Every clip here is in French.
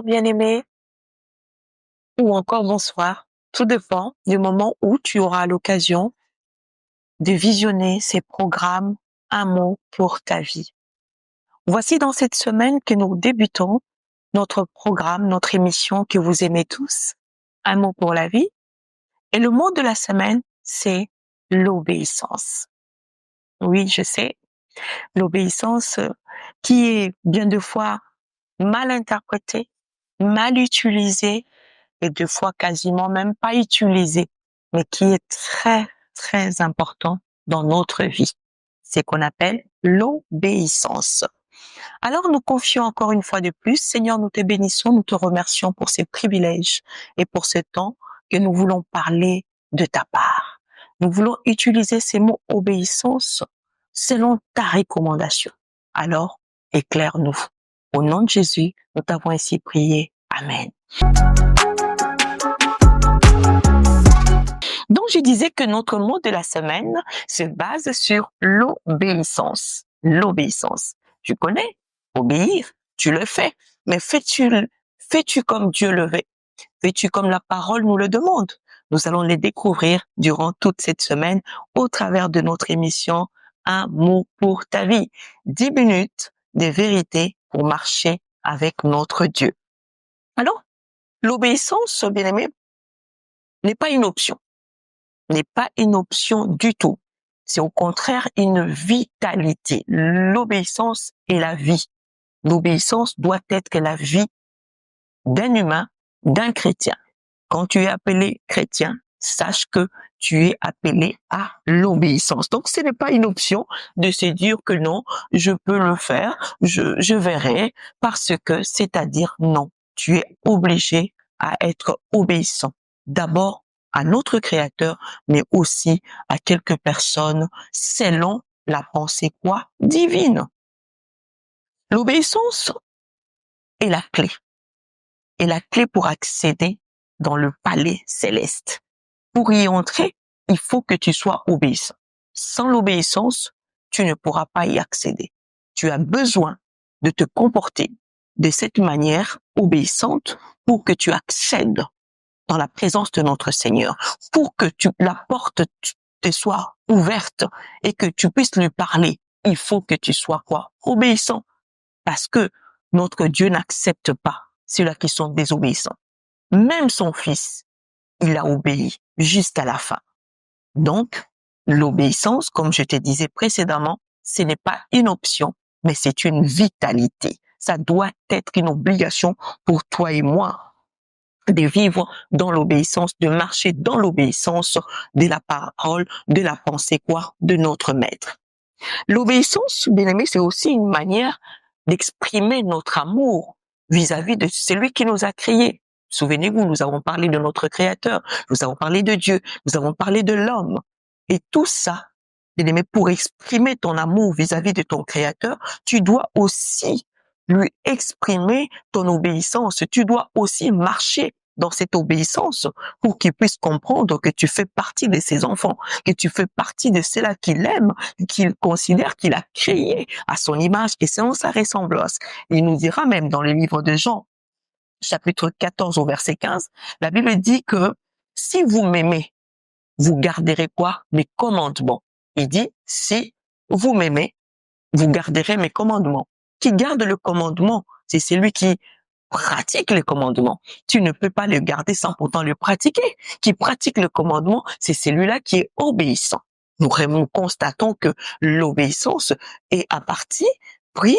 bien-aimé, ou encore bonsoir. Tout dépend du moment où tu auras l'occasion de visionner ces programmes Un mot pour ta vie. Voici dans cette semaine que nous débutons notre programme, notre émission que vous aimez tous, Un mot pour la vie. Et le mot de la semaine, c'est l'obéissance. Oui, je sais, l'obéissance qui est bien de fois mal interprétée, mal utilisée et deux fois quasiment même pas utilisée, mais qui est très, très important dans notre vie. C'est qu'on appelle l'obéissance. Alors nous confions encore une fois de plus, Seigneur, nous te bénissons, nous te remercions pour ces privilèges et pour ce temps que nous voulons parler de ta part. Nous voulons utiliser ces mots obéissance selon ta recommandation. Alors, éclaire-nous. Au nom de Jésus, nous t'avons ainsi prié. Amen. Donc, je disais que notre mot de la semaine se base sur l'obéissance. L'obéissance. Tu connais? Obéir, tu le fais. Mais fais-tu comme Dieu le veut? Fais-tu comme la parole nous le demande? Nous allons les découvrir durant toute cette semaine au travers de notre émission Un mot pour ta vie. 10 minutes de vérité pour marcher avec notre Dieu. Alors, l'obéissance, bien-aimé, n'est pas une option. N'est pas une option du tout. C'est au contraire une vitalité. L'obéissance est la vie. L'obéissance doit être la vie d'un humain, d'un chrétien. Quand tu es appelé chrétien, sache que tu es appelé à l'obéissance. Donc, ce n'est pas une option de se dire que non, je peux le faire, je verrai, parce que, c'est-à-dire non, tu es obligé à être obéissant. D'abord, à notre Créateur, mais aussi à quelques personnes selon la pensée quoi? Divine. L'obéissance est la clé. Est la clé pour accéder dans le palais céleste. Pour y entrer, il faut que tu sois obéissant. Sans l'obéissance, tu ne pourras pas y accéder. Tu as besoin de te comporter de cette manière obéissante pour que tu accèdes dans la présence de notre Seigneur, pour que la porte te soit ouverte et que tu puisses lui parler. Il faut que tu sois quoi? Obéissant. Parce que notre Dieu n'accepte pas ceux-là qui sont désobéissants. Même son fils, il a obéi jusqu'à la fin. Donc, l'obéissance, comme je te disais précédemment, ce n'est pas une option, mais c'est une vitalité. Ça doit être une obligation pour toi et moi de vivre dans l'obéissance, de marcher dans l'obéissance de la parole, de la pensée quoi, de notre Maître. L'obéissance, bien aimé, c'est aussi une manière d'exprimer notre amour vis-à-vis de celui qui nous a créés. Souvenez-vous, nous avons parlé de notre Créateur, nous avons parlé de Dieu, nous avons parlé de l'homme. Et tout ça, bien aimé, pour exprimer ton amour vis-à-vis de ton Créateur, tu dois aussi lui exprimer ton obéissance. Tu dois aussi marcher dans cette obéissance pour qu'il puisse comprendre que tu fais partie de ses enfants, que tu fais partie de ceux-là qu'il aime, qu'il considère qu'il a créé à son image et selon sa ressemblance. Il nous dira même dans le livre de Jean, chapitre 14 au verset 15, la Bible dit que si vous m'aimez, vous garderez quoi? Mes commandements. Il dit, si vous m'aimez, vous garderez mes commandements. Qui garde le commandement, c'est celui qui pratique le commandement. Tu ne peux pas le garder sans pourtant le pratiquer. Qui pratique le commandement, c'est celui-là qui est obéissant. Nous constatons que l'obéissance est à partie pris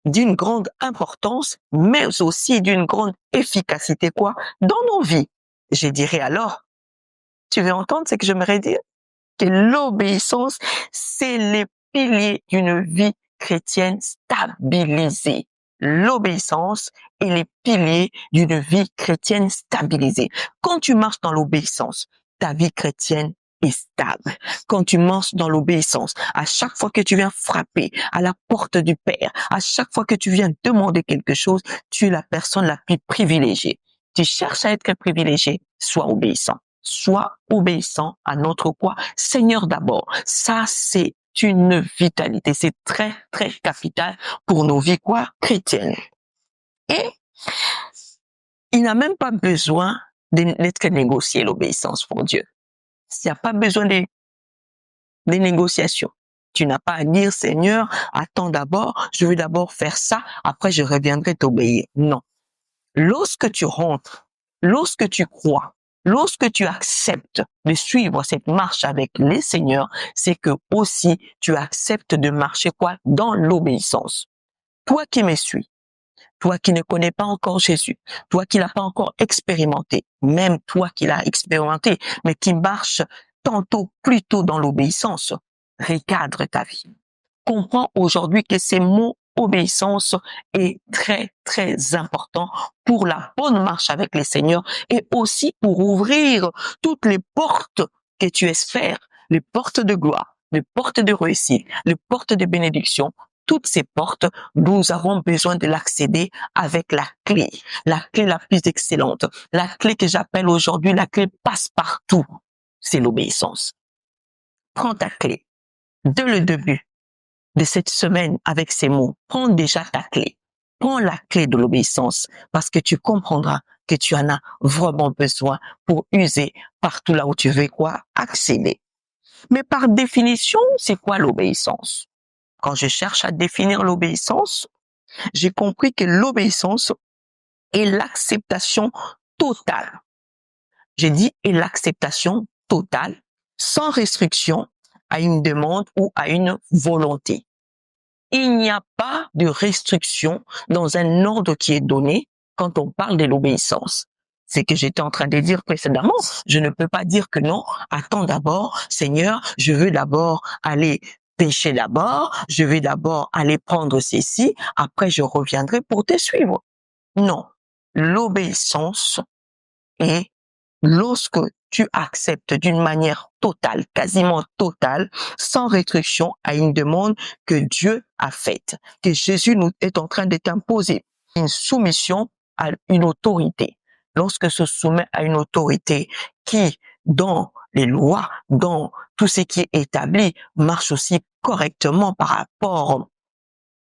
d'une grande importance, mais aussi d'une grande efficacité quoi dans nos vies. Je dirais alors, tu veux entendre ce que j'aimerais dire? Que l'obéissance, c'est le pilier d'une vie chrétienne stabilisée. L'obéissance est le pilier d'une vie chrétienne stabilisée. Quand tu marches dans l'obéissance, ta vie chrétienne est stable. Quand tu marches dans l'obéissance, à chaque fois que tu viens frapper à la porte du Père, à chaque fois que tu viens demander quelque chose, tu es la personne la plus privilégiée. Tu cherches à être privilégié, sois obéissant. Sois obéissant à notre quoi? Seigneur d'abord. Ça, c'est une vitalité. C'est très, très capital pour nos vies quoi? Chrétiennes. Et Il n'a même pas besoin d'être négocié, l'obéissance pour Dieu. Il n'y a pas besoin des négociations. Tu n'as pas à dire, Seigneur, attends d'abord, je veux d'abord faire ça, après je reviendrai t'obéir. Non. Lorsque tu rentres, lorsque tu crois, lorsque tu acceptes de suivre cette marche avec les seigneurs, c'est que aussi tu acceptes de marcher quoi? Dans l'obéissance. Toi qui me suis, toi qui ne connais pas encore Jésus, toi qui l'as pas encore expérimenté, même toi qui l'as expérimenté, mais qui marche tantôt plutôt dans l'obéissance, recadre ta vie. Comprends aujourd'hui que ces mots obéissance est très, très important pour la bonne marche avec les seigneurs et aussi pour ouvrir toutes les portes que tu espères, les portes de gloire, les portes de réussite, les portes de bénédiction. Toutes ces portes, nous avons besoin de l'accéder avec la clé la plus excellente, la clé que j'appelle aujourd'hui la clé passe-partout, c'est l'obéissance. Prends ta clé dès le début de cette semaine avec ces mots. Prends déjà ta clé. Prends la clé de l'obéissance parce que tu comprendras que tu en as vraiment besoin pour user partout là où tu veux quoi? Accéder. Mais par définition, c'est quoi l'obéissance? Quand je cherche à définir l'obéissance, j'ai compris que l'obéissance est l'acceptation totale. J'ai dit est l'acceptation totale, sans restriction à une demande ou à une volonté. Il n'y a pas de restriction dans un ordre qui est donné quand on parle de l'obéissance. C'est que j'étais en train de dire précédemment. Je ne peux pas dire que non, attends d'abord, Seigneur, je veux d'abord aller pécher d'abord, je vais d'abord aller prendre ceci, après je reviendrai pour te suivre. Non, l'obéissance est lorsque tu acceptes d'une manière totale, quasiment totale, sans restriction à une demande que Dieu a faite, que Jésus nous est en train de t'imposer, une soumission à une autorité. Lorsque se soumet à une autorité qui, dans les lois, dans tout ce qui est établi, marche aussi correctement par rapport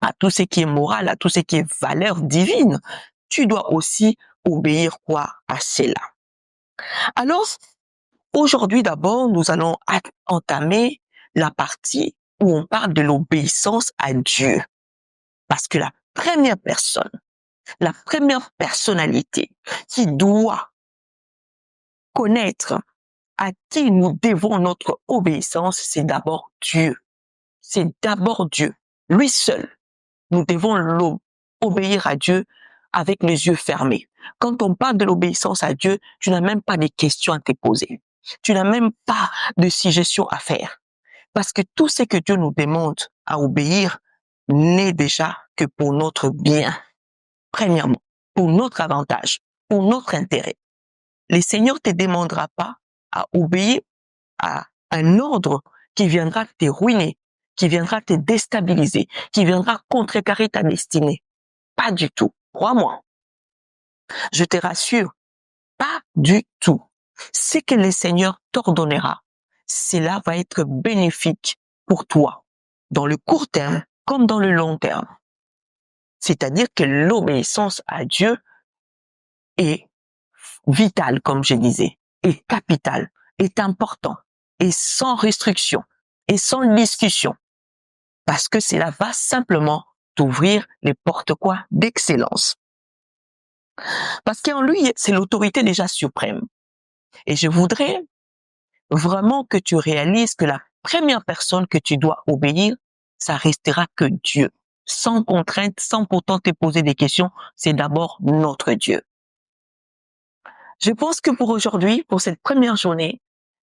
à tout ce qui est moral, à tout ce qui est valeur divine, tu dois aussi obéir quoi à cela. Alors, aujourd'hui d'abord, nous allons entamer la partie où on parle de l'obéissance à Dieu. Parce que la première personne, la première personnalité qui doit connaître à qui nous devons notre obéissance, c'est d'abord Dieu. C'est d'abord Dieu, lui seul. Nous devons obéir à Dieu avec les yeux fermés. Quand on parle de l'obéissance à Dieu, tu n'as même pas de questions à te poser. Tu n'as même pas de suggestions à faire. Parce que tout ce que Dieu nous demande à obéir n'est déjà que pour notre bien. Premièrement, pour notre avantage, pour notre intérêt. Le Seigneur ne te demandera pas à obéir à un ordre qui viendra te ruiner, qui viendra te déstabiliser, qui viendra contrecarrer ta destinée. Pas du tout. Crois-moi. Je te rassure, pas du tout. Ce que le Seigneur t'ordonnera, cela va être bénéfique pour toi, dans le court terme comme dans le long terme. C'est-à-dire que l'obéissance à Dieu est vitale, comme je disais, est capitale, est important, et sans restriction, et sans discussion. Parce que cela va simplement t'ouvrir les portes quoi? D'excellence. Parce qu'en lui, c'est l'autorité déjà suprême. Et je voudrais vraiment que tu réalises que la première personne que tu dois obéir, ça restera que Dieu. Sans contrainte, sans pourtant te poser des questions, c'est d'abord notre Dieu. Je pense que pour aujourd'hui, pour cette première journée,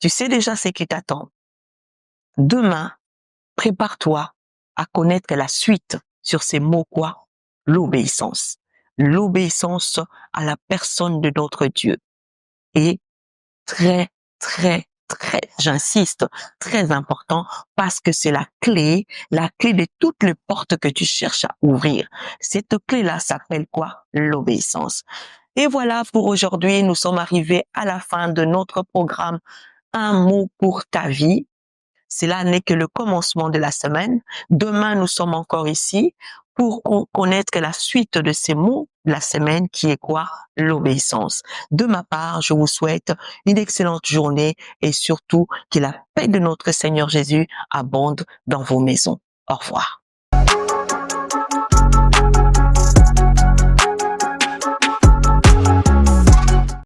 tu sais déjà ce qui t'attend. Demain, prépare-toi à connaître la suite sur ces mots quoi? L'obéissance. L'obéissance à la personne de notre Dieu. Et très, très, très, j'insiste, très important parce que c'est la clé de toutes les portes que tu cherches à ouvrir. Cette clé-là s'appelle quoi? L'obéissance. Et voilà, pour aujourd'hui, nous sommes arrivés à la fin de notre programme Un mot pour ta vie. Cela n'est que le commencement de la semaine. Demain, nous sommes encore ici pour connaître la suite de ces mots de la semaine qui est quoi? L'obéissance. De ma part, je vous souhaite une excellente journée et surtout que la paix de notre Seigneur Jésus abonde dans vos maisons. Au revoir.